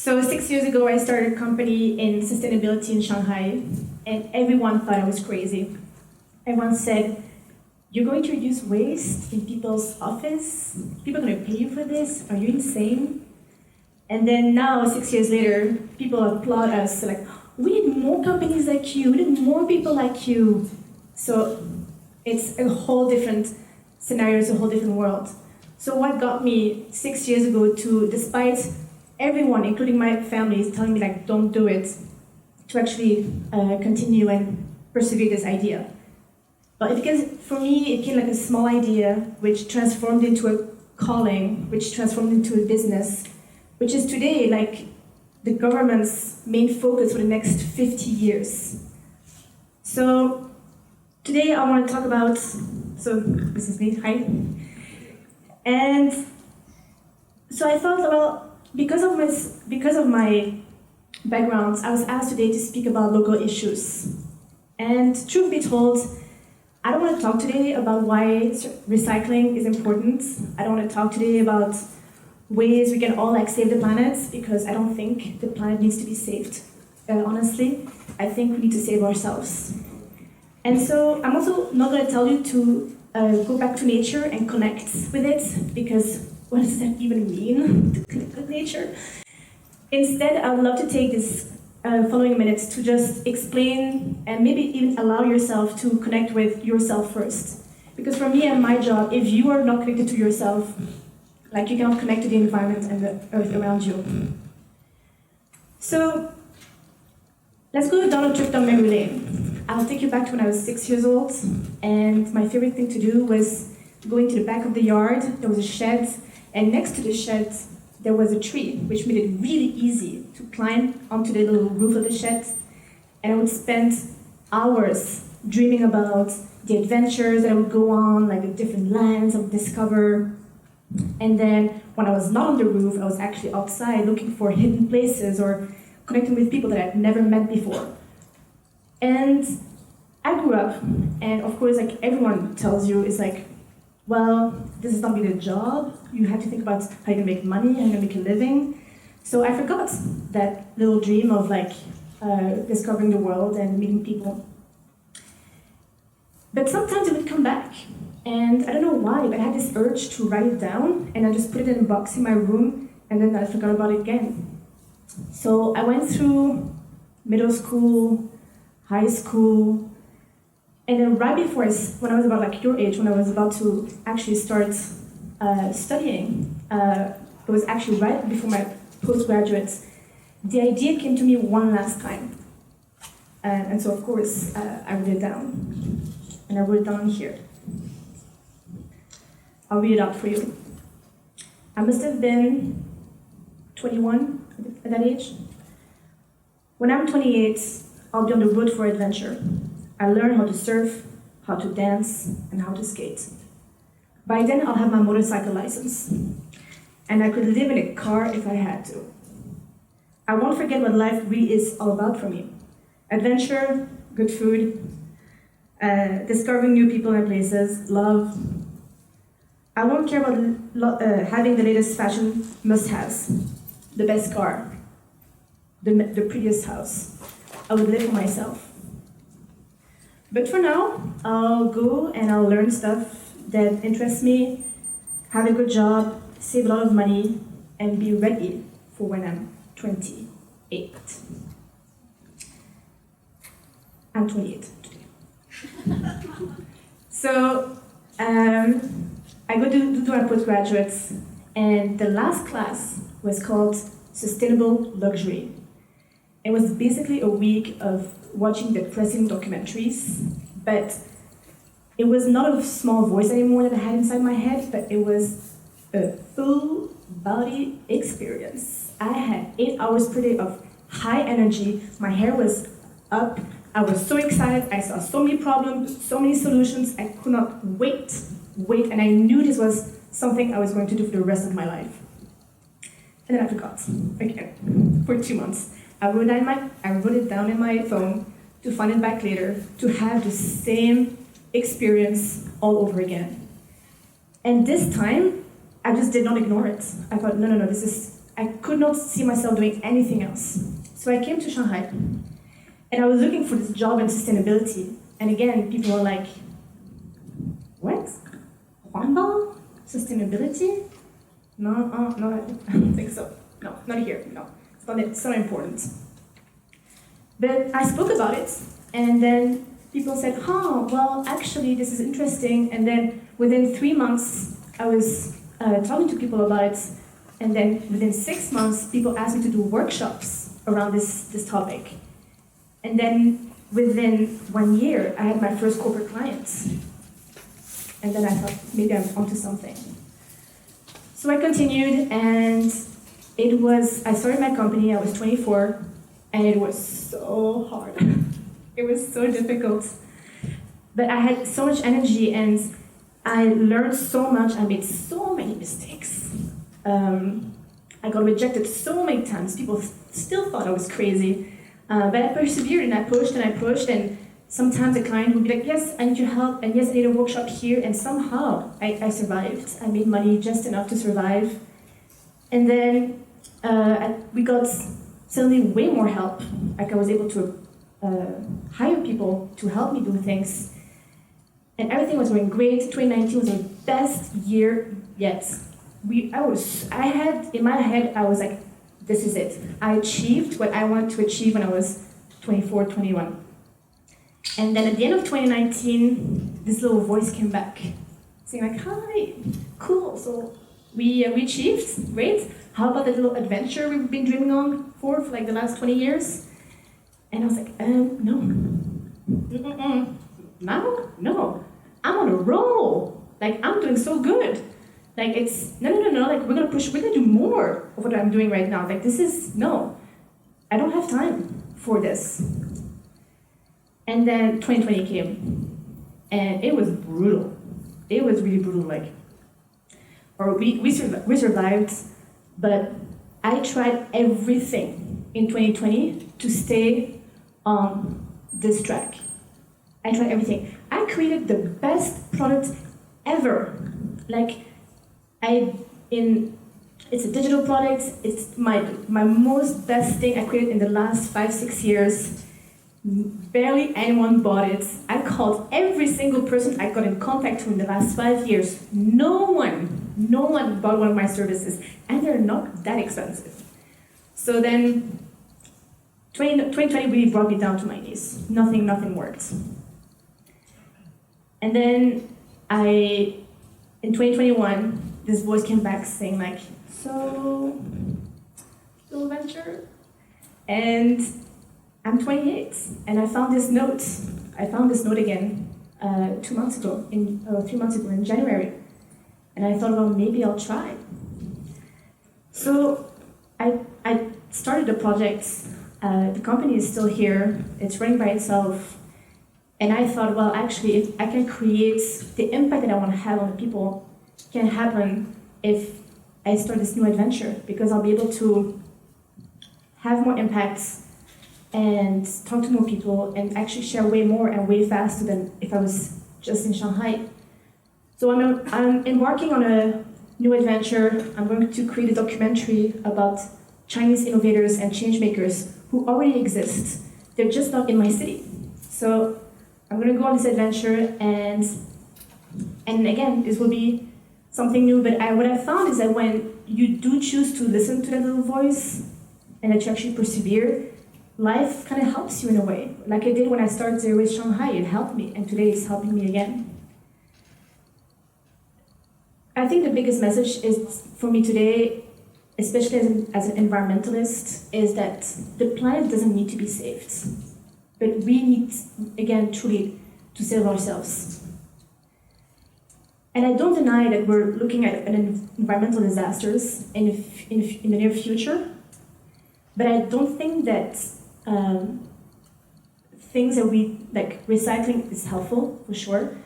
So 6 years ago, I started a company in sustainability in Shanghai, and everyone thought I was crazy. Everyone said, "You're going to reduce waste in people's office? People are going to pay you for this? Are you insane?" And then now, 6 years later, people applaud us, like, "We need more companies like you, we need more people like you." So it's a whole different scenario, it's a whole different world. So what got me 6 years ago to, despite everyone, including my family, is telling me like, don't do it, to actually continue and persevere this idea. But because for me, it came like a small idea, which transformed into a calling, which transformed into a business, which is today like the government's main focus for the next 50 years. So today I want to talk about, so this is me, hi. And so I thought, well, because of my background, I was asked today to speak about local issues. And truth be told, I don't want to talk today about why recycling is important. I don't want to talk today about ways we can all like save the planet, because I don't think the planet needs to be saved. Honestly, I think we need to save ourselves. And so I'm also not going to tell you to go back to nature and connect with it, because what does that even mean, to connect with nature? Instead, I would love to take this following minutes to just explain and maybe even allow yourself to connect with yourself first. Because for me and my job, if you are not connected to yourself, like you cannot connect to the environment and the earth around you. So let's go down a trip down memory lane. I'll take you back to when I was 6 years old, and my favorite thing to do was going to the back of the yard. There was a shed, and next to the shed there was a tree, which made it really easy to climb onto the little roof of the shed. And I would spend hours dreaming about the adventures that I would go on, like the different lands I would discover. And then when I was not on the roof, I was actually outside looking for hidden places or connecting with people that I'd never met before. And I grew up, and of course, like everyone tells you, is like, well, this is not really a job. You have to think about how you can make money, how you can make a living. So I forgot that little dream of like discovering the world and meeting people. But sometimes it would come back. And I don't know why, but I had this urge to write it down, and I just put it in a box in my room, and then I forgot about it again. So I went through middle school, high school, and then right before, when I was about like your age, when I was about to actually start studying, it was actually right before my postgraduate, the idea came to me one last time. And so of course, I wrote it down, and I wrote it down here. I'll read it out for you. I must have been 21 at that age. When I'm 28, I'll be on the road for adventure. I learn how to surf, how to dance, and how to skate. By then, I'll have my motorcycle license, and I could live in a car if I had to. I won't forget what life really is all about for me. Adventure, good food, discovering new people and places, love. I won't care about having the latest fashion must-haves, the best car, the prettiest house. I would live for myself. But for now, I'll go and I'll learn stuff that interests me, have a good job, save a lot of money, and be ready for when I'm 28. I'm 28 today. So, I go to do my postgraduates, and the last class was called Sustainable Luxury. It was basically a week of watching depressing documentaries, but it was not a small voice anymore that I had inside my head, but it was a full body experience. I had 8 hours per day of high energy, my hair was up, I was so excited, I saw so many problems, so many solutions, I could not wait, and I knew this was something I was going to do for the rest of my life. And then I forgot, again, for 2 months. I wrote it down in my phone to find it back later, to have the same experience all over again. And this time, I just did not ignore it. I thought, no, I could not see myself doing anything else. So I came to Shanghai, and I was looking for this job in sustainability. And again, people were like, what? Huangbao? Sustainability? No, no, I don't think so. No, not here, no. It's not important. But I spoke about it, and then people said, well, actually, this is interesting. And then within 3 months, I was talking to people about it. And then within 6 months, people asked me to do workshops around this topic. And then within 1 year, I had my first corporate clients. And then I thought, maybe I'm onto something. So I continued, and I started my company, I was 24, and it was so hard. It was so difficult. But I had so much energy, and I learned so much. I made so many mistakes. I got rejected so many times. People still thought I was crazy. But I persevered, and I pushed, and sometimes a client would be like, yes, I need your help, and yes, I need a workshop here, and somehow I survived. I made money just enough to survive. And then we got suddenly way more help. Like I was able to hire people to help me do things. And everything was going great. 2019 was the best year yet. In my head, I was like, this is it. I achieved what I wanted to achieve when I was 24, 21. And then at the end of 2019, this little voice came back, saying like, hi, cool, so we achieved, great. How about that little adventure we've been dreaming on for like the last 20 years? And I was like, no. Now? No. I'm on a roll. Like, I'm doing so good. Like, it's, no, like, we're gonna do more of what I'm doing right now. Like, no. I don't have time for this. And then 2020 came, and it was brutal. It was really brutal, like, or we survived, but I tried everything in 2020 to stay on this track. I tried everything. I created the best product ever. Like, it's a digital product. It's my most best thing I created in the last 5-6 years. Barely anyone bought it. I called every single person I got in contact with in the last 5 years. No one bought one of my services, and they're not that expensive. So then, 2020 really brought me down to my knees. Nothing worked. And then in 2021, this voice came back saying like, so, little venture? And I'm 28, and I found this note. I found this note again 3 months ago in January. And I thought, well, maybe I'll try. So I started the project. The company is still here. It's running by itself. And I thought, well, actually, if I can create the impact that I want to have on the people, can happen if I start this new adventure, because I'll be able to have more impact and talk to more people and actually share way more and way faster than if I was just in Shanghai. So I'm embarking on a new adventure. I'm going to create a documentary about Chinese innovators and change makers who already exist. They're just not in my city. So I'm going to go on this adventure, and again, this will be something new. But what I found is that when you do choose to listen to that little voice and that you actually persevere, life kind of helps you in a way. Like it did when I started Zero Waste Shanghai, it helped me, and today it's helping me again. I think the biggest message is for me today, especially as an environmentalist, is that the planet doesn't need to be saved. But we need, again, truly, to save ourselves. And I don't deny that we're looking at environmental disasters in the near future, but I don't think that things that like recycling is helpful, for sure.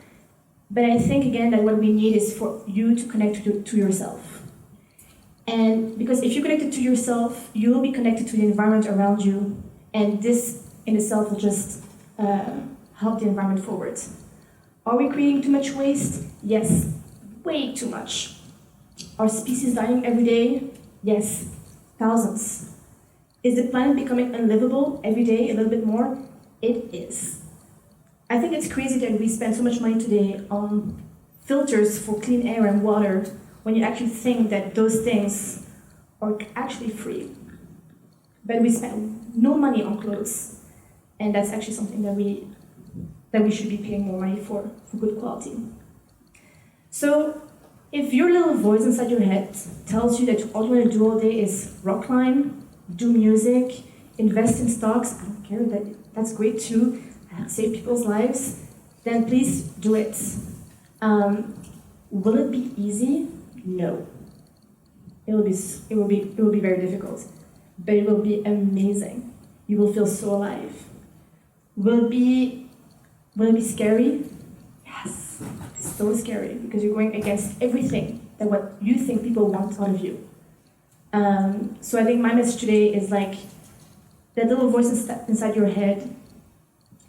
But I think, again, that what we need is for you to connect to yourself. And because if you're connected to yourself, you will be connected to the environment around you, and this in itself will just help the environment forward. Are we creating too much waste? Yes, way too much. Are species dying every day? Yes, Thousands. Is the planet becoming unlivable every day a little bit more? It is. I think it's crazy that we spend so much money today on filters for clean air and water when you actually think that those things are actually free. But we spend no money on clothes, and that's actually something that we should be paying more money for good quality. So if your little voice inside your head tells you that all you want to do all day is rock climb, do music, invest in stocks, I don't care, that's great too, save people's lives, then please do it. Will it be easy? No. It will be very difficult, but it will be amazing. You will feel so alive. Will it be scary? Yes. It's so scary because you're going against everything that what you think people want out of you. So I think my message today is like that little voice inside your head.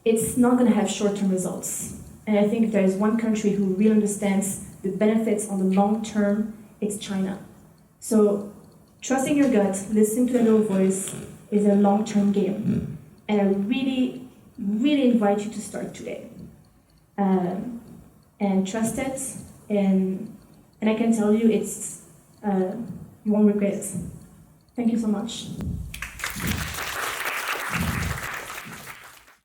It's not going to have short-term results. And I think if there is one country who really understands the benefits on the long term, it's China. So trusting your gut, listening to that little voice is a long-term game. And I really, really invite you to start today. And trust it, and I can tell you you won't regret it. Thank you so much.